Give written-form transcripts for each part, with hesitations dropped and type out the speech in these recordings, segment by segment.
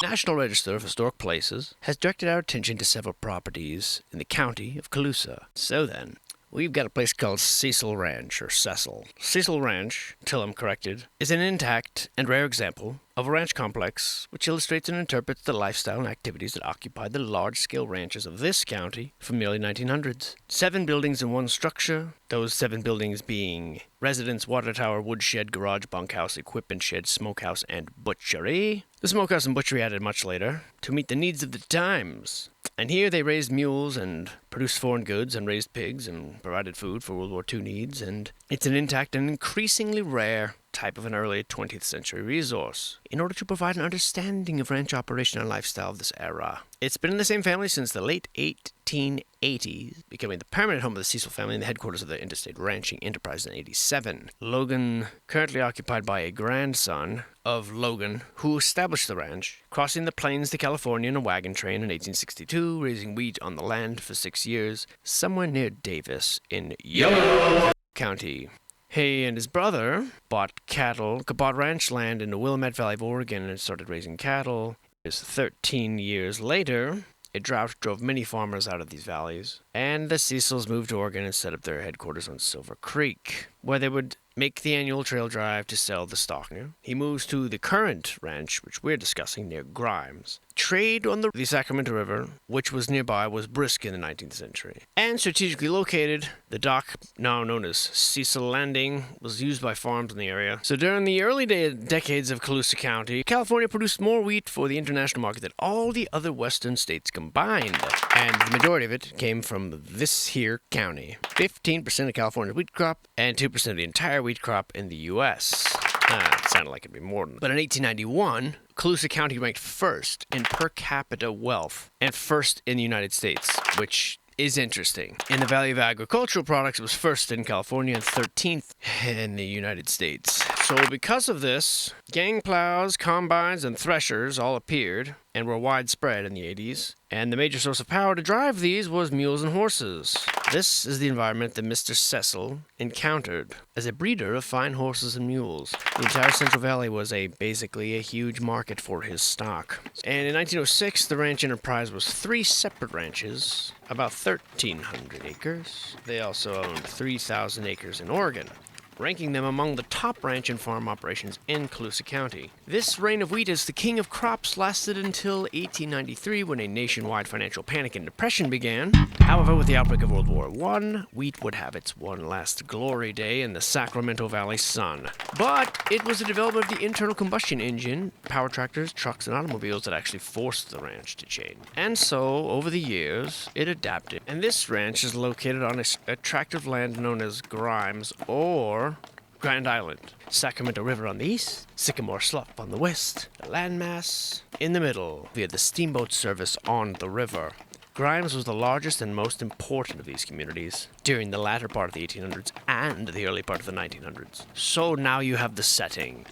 National Register of Historic Places has directed our attention to several properties in the county of Colusa. So then, we've got a place called Cecil Ranch, or Cecil. Cecil Ranch, till I'm corrected, is an intact and rare example of a ranch complex which illustrates and interprets the lifestyle and activities that occupied the large-scale ranches of this county from the early 1900s. 7 buildings in one structure, those 7 buildings being residence, water tower, woodshed, garage, bunkhouse, equipment shed, smokehouse, and butchery. The smokehouse and butchery added much later to meet the needs of the times. And here they raised mules and produced foreign goods and raised pigs and provided food for World War II needs, and it's an intact and increasingly rare type of an early 20th century resource in order to provide an understanding of ranch operation and lifestyle of this era. It's been in the same family since the late 1880s, becoming the permanent home of the Cecil family and the headquarters of the Interstate Ranching Enterprise in 1987. Logan, currently occupied by a grandson of Logan, who established the ranch, crossing the plains to California in a wagon train in 1862, raising wheat on the land for 6 years, somewhere near Davis in Yolo County. He and his brother bought ranch land in the Willamette Valley of Oregon and started raising cattle. 13 years later, a drought drove many farmers out of these valleys, and the Cecils moved to Oregon and set up their headquarters on Silver Creek, where they would make the annual trail drive to sell the stock. He moves to the current ranch, which we're discussing, near Grimes. Trade on the Sacramento River, which was nearby, was brisk in the 19th century. And strategically located, the dock, now known as Cecil Landing, was used by farms in the area. So during the early decades of Colusa County, California produced more wheat for the international market than all the other western states combined. And the majority of it came from this here county. 15% of California's wheat crop and 2% of the entire wheat crop in the U.S. It sounded like it'd be more than that. But in 1891, Colusa County ranked first in per capita wealth and first in the United States, which is interesting. In the value of agricultural products, it was first in California and 13th in the United States. So because of this, gang plows, combines, and threshers all appeared and were widespread in the 80s, and the major source of power to drive these was mules and horses. This is the environment that Mr. Cecil encountered as a breeder of fine horses and mules. The entire Central Valley was basically a huge market for his stock. And in 1906, the ranch enterprise was 3 separate ranches, about 1,300 acres. They also owned 3,000 acres in Oregon, ranking them among the top ranch and farm operations in Colusa County. This reign of wheat as the king of crops lasted until 1893, when a nationwide financial panic and depression began. However, with the outbreak of World War I, wheat would have its one last glory day in the Sacramento Valley sun. But it was the development of the internal combustion engine, power tractors, trucks, and automobiles that actually forced the ranch to change. And so, over the years, it adapted. And this ranch is located on a tract of land known as Grimes, or Grand Island. Sacramento River on the east, Sycamore Slough on the west, the landmass in the middle, via the steamboat service on the river. Grimes was the largest and most important of these communities during the latter part of the 1800s and the early part of the 1900s. So now you have the setting,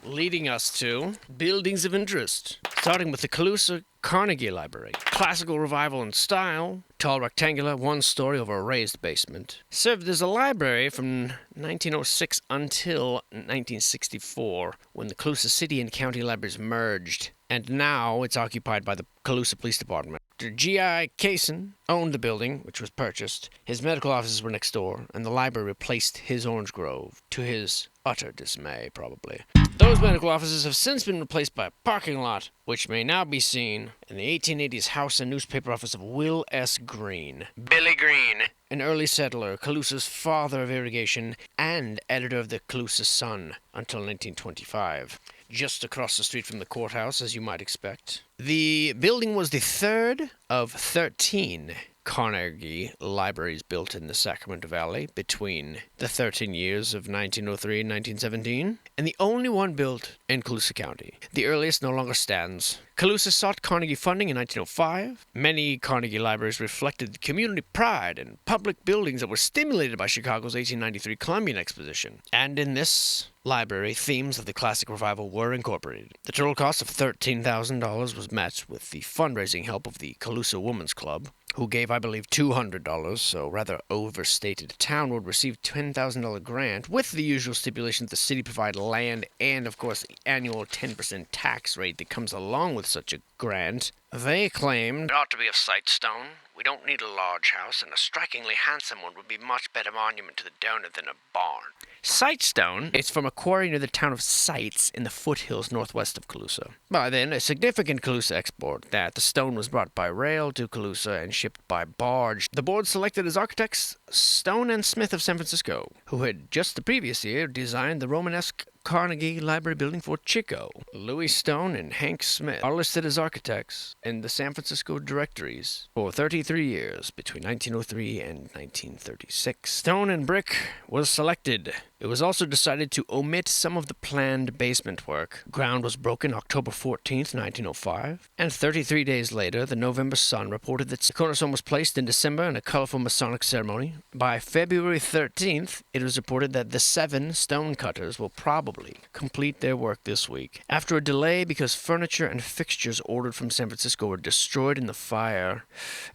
leading us to buildings of interest, starting with the Colusa Carnegie Library. Classical revival in style, tall rectangular, 1-story over a raised basement. Served as a library from 1906 until 1964, when the Colusa City and County Libraries merged, and now it's occupied by the Colusa Police Department. G.I. Kaysen owned the building, which was purchased. His medical offices were next door, and the library replaced his orange grove, to his utter dismay, probably. Those medical offices have since been replaced by a parking lot, which may now be seen in the 1880s house and newspaper office of Will S. Green. Billy Green, an early settler, Colusa's father of irrigation, and editor of the Colusa Sun until 1925. Just across the street from the courthouse, as you might expect. The building was the third of 13 Carnegie Libraries built in the Sacramento Valley between the 13 years of 1903 and 1917, and the only one built in Colusa County. The earliest no longer stands. Colusa sought Carnegie funding in 1905. Many Carnegie Libraries reflected community pride and public buildings that were stimulated by Chicago's 1893 Columbian Exposition. And in this library, themes of the classic revival were incorporated. The total cost of $13,000 was met with the fundraising help of the Colusa Women's Club, who gave, I believe, $200, so rather overstated. The town would receive $10,000 grant with the usual stipulation that the city provide land and, of course, the annual 10% tax rate that comes along with such a grant. They claimed it ought to be of sightstone. We don't need a large house, and a strikingly handsome one would be much better monument to the donor than a barn. Sightstone is from a quarry near the town of Sites in the foothills northwest of Colusa. By then, a significant Colusa export, that the stone was brought by rail to Colusa and shipped by barge. The board selected as architects Stone and Smith of San Francisco, who had just the previous year designed the Romanesque Carnegie Library building for Chico. Louis Stone and Hank Smith are listed as architects in the San Francisco directories for 33 years between 1903 and 1936. Stone and brick was selected. It was also decided to omit some of the planned basement work. Ground was broken October 14th, 1905, and 33 days later, the November Sun reported that the cornerstone was placed in December in a colorful Masonic ceremony. By February 13th, it was reported that the 7 stonecutters will probably complete their work this week. After a delay because furniture and fixtures ordered from San Francisco were destroyed in the fire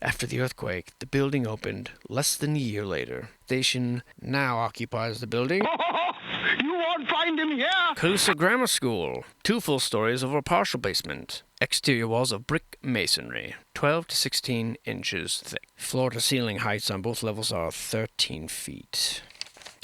after the earthquake, the building opened less than a year later. The station now occupies the building. You won't find him here! Colusa Grammar School. 2 full stories over a partial basement. Exterior walls of brick masonry, 12 to 16 inches thick. Floor-to-ceiling heights on both levels are 13 feet.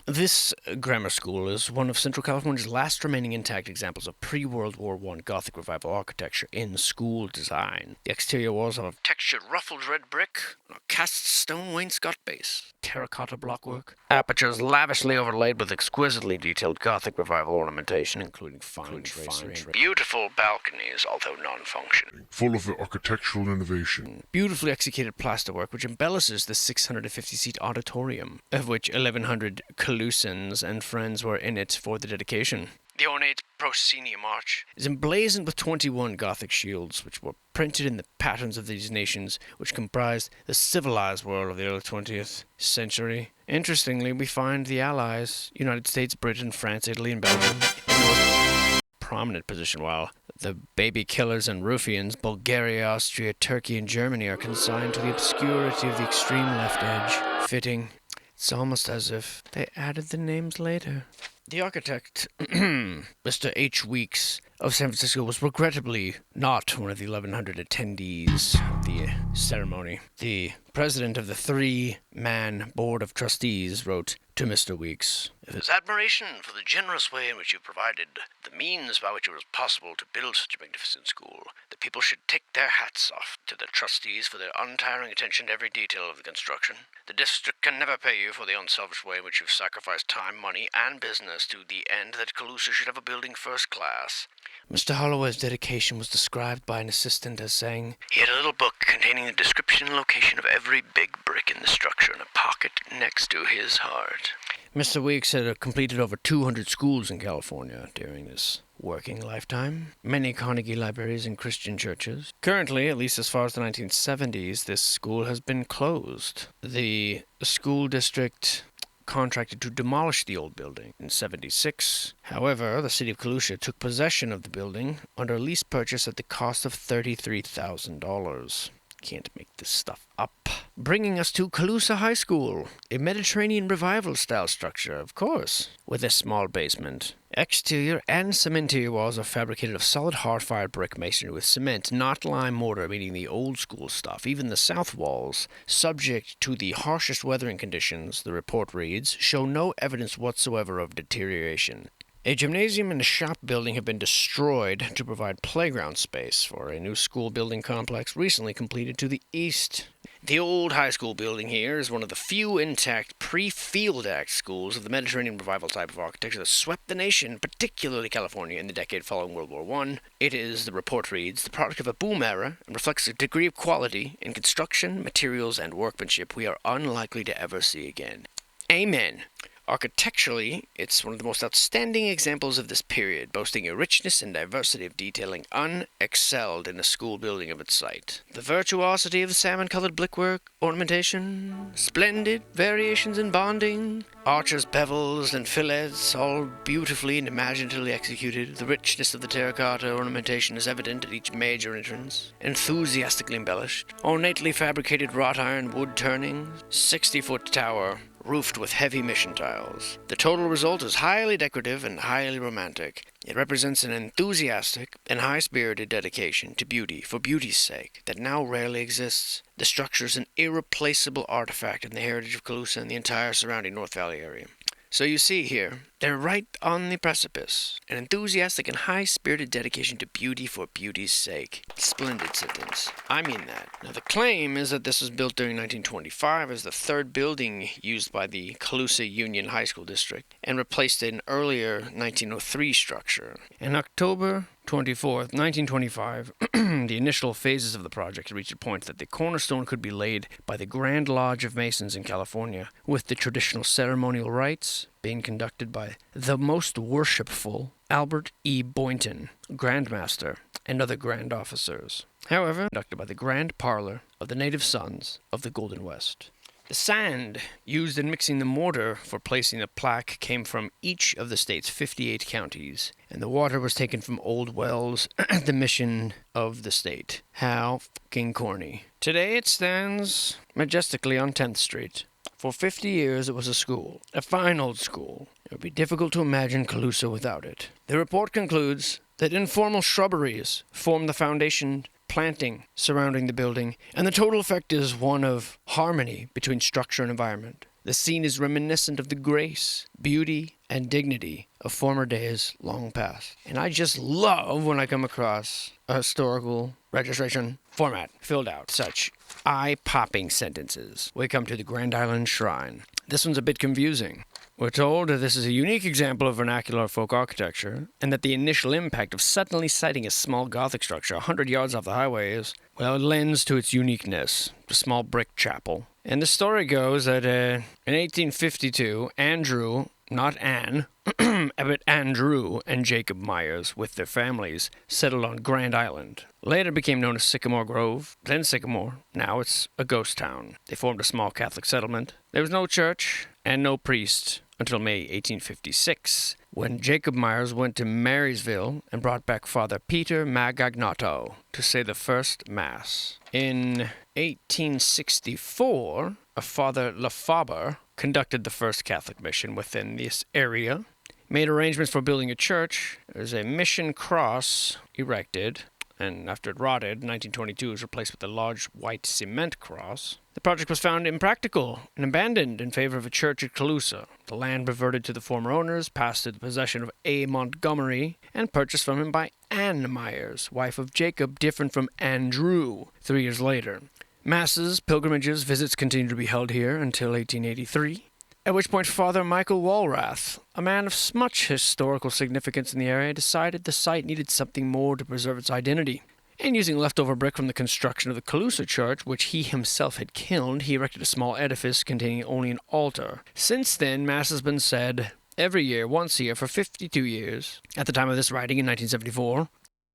This grammar school is one of Central California's last remaining intact examples of pre-World War I Gothic Revival architecture in school design. The exterior walls are of textured ruffled red brick on a cast stone wainscot base. Terracotta blockwork. Apertures lavishly overlaid with exquisitely detailed Gothic Revival ornamentation, including fine tracery. Beautiful balconies, although non-functioning. Full of architectural innovation. Beautifully executed plasterwork, which embellishes the 650-seat auditorium, of which 1,100 Colusans and friends were in it for the dedication. The ornate proscenium arch is emblazoned with 21 Gothic shields, which were printed in the patterns of these nations, which comprised the civilized world of the early 20th century. Interestingly, we find the Allies, United States, Britain, France, Italy, and Belgium, in the prominent position, while the baby killers and ruffians, Bulgaria, Austria, Turkey, and Germany, are consigned to the obscurity of the extreme left edge. Fitting. It's almost as if they added the names later. The architect, Mr. H. Weeks of San Francisco, was regrettably not one of the 1,100 attendees of the ceremony. The president of the 3-man board of trustees wrote to Mr. Weeks, "His admiration for the generous way in which you provided the means by which it was possible to build such a magnificent school. The people should take their hats off to the trustees for their untiring attention to every detail of the construction. The district can never pay you for the unselfish way in which you've sacrificed time, money, and business to the end that Colusa should have a building first class." Mr. Holloway's dedication was described by an assistant as saying, "He had a little book containing the description and location of every big brick in the structure in a pocket next to his heart." Mr. Weeks had completed over 200 schools in California during his working lifetime, many Carnegie libraries and Christian churches. Currently, at least as far as the 1970s, this school has been closed. The school district contracted to demolish the old building in 1976. However, the city of Colusa took possession of the building under a lease purchase at the cost of $33,000. Can't make this stuff up. Bringing us to Colusa High School, a Mediterranean revival-style structure, of course, with a small basement. Exterior and some interior walls are fabricated of solid hard-fired brick masonry with cement, not lime mortar, meaning the old-school stuff. Even the south walls, subject to the harshest weathering conditions, the report reads, show no evidence whatsoever of deterioration. A gymnasium and a shop building have been destroyed to provide playground space for a new school building complex recently completed to the east. The old high school building here is one of the few intact pre-Field Act schools of the Mediterranean revival type of architecture that swept the nation, particularly California, in the decade following World War I. It is, the report reads, the product of a boom era and reflects a degree of quality in construction, materials, and workmanship we are unlikely to ever see again. Amen. Architecturally, it's one of the most outstanding examples of this period, boasting a richness and diversity of detailing unexcelled in a school building of its site. The virtuosity of the salmon-colored brickwork, ornamentation, splendid variations in bonding, arches, bevels, and fillets, all beautifully and imaginatively executed. The richness of the terracotta ornamentation is evident at each major entrance, enthusiastically embellished. Ornately fabricated wrought iron wood turnings, 60-foot tower, roofed with heavy mission tiles. The total result is highly decorative and highly romantic. It represents an enthusiastic and high-spirited dedication to beauty for beauty's sake that now rarely exists. The structure is an irreplaceable artifact in the heritage of Colusa and the entire surrounding North Valley area. So you see here, they're right on the precipice. An enthusiastic and high-spirited dedication to beauty for beauty's sake. Splendid sentence. I mean that. Now the claim is that this was built during 1925 as the third building used by the Colusa Union High School District and replaced an earlier 1903 structure. In October 24th, 1925, the initial phases of the project reached a point that the cornerstone could be laid by the Grand Lodge of Masons in California, with the traditional ceremonial rites being conducted by the most worshipful Albert E. Boynton, Grand Master, and other Grand Officers. However, conducted by the Grand Parlor of the Native Sons of the Golden West. The sand used in mixing the mortar for placing the plaque came from each of the state's 58 counties, and the water was taken from old wells at the mission of the state. How fucking corny. Today it stands majestically on 10th Street. For 50 years it was a school, a fine old school. It would be difficult to imagine Colusa without it. The report concludes that informal shrubberies form the foundation planting surrounding the building, and the total effect is one of harmony between structure and environment. The scene is reminiscent of the grace, beauty, and dignity of former days long past. And I just love when I come across a historical registration format filled out such eye-popping sentences. We come to the Grand Island Shrine. This one's a bit confusing. We're told that this is a unique example of vernacular folk architecture, and that the initial impact of suddenly sighting a small Gothic structure 100 yards off the highway is, well, it lends to its uniqueness, a small brick chapel. And the story goes that in 1852, Andrew, not Anne, but Andrew and Jacob Myers, with their families, settled on Grand Island. Later became known as Sycamore Grove, then Sycamore. Now it's a ghost town. They formed a small Catholic settlement. There was no church and no priest until May 1856, when Jacob Myers went to Marysville and brought back Father Peter Magagnato to say the first Mass. In 1864, a Father Lafaber conducted the first Catholic mission within this area, made arrangements for building a church. There was a mission cross erected, and after it rotted, 1922 was replaced with a large white cement cross. The project was found impractical and abandoned in favor of a church at Colusa. The land reverted to the former owners, passed to the possession of A. Montgomery, and purchased from him by Anne Myers, wife of Jacob, different from Andrew, 3 years later. Masses, pilgrimages, visits continued to be held here until 1883, at which point Father Michael Walrath, a man of much historical significance in the area, decided the site needed something more to preserve its identity. And using leftover brick from the construction of the Colusa church, which he himself had kilned, he erected a small edifice containing only an altar. Since then, Mass has been said every year, once a year, for 52 years. At the time of this writing in 1974,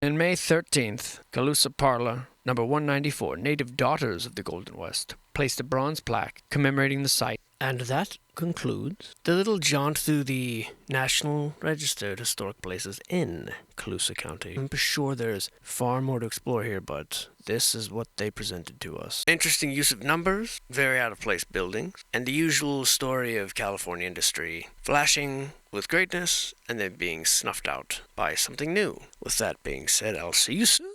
on May 13th, Colusa Parlor, number 194, Native Daughters of the Golden West, placed a bronze plaque commemorating the site. And that concludes the little jaunt through the National Registered Historic Places in Colusa County. I'm sure there's far more to explore here, but this is what they presented to us. Interesting use of numbers, very out-of-place buildings, and the usual story of California industry flashing with greatness and then being snuffed out by something new. With that being said, I'll see you soon.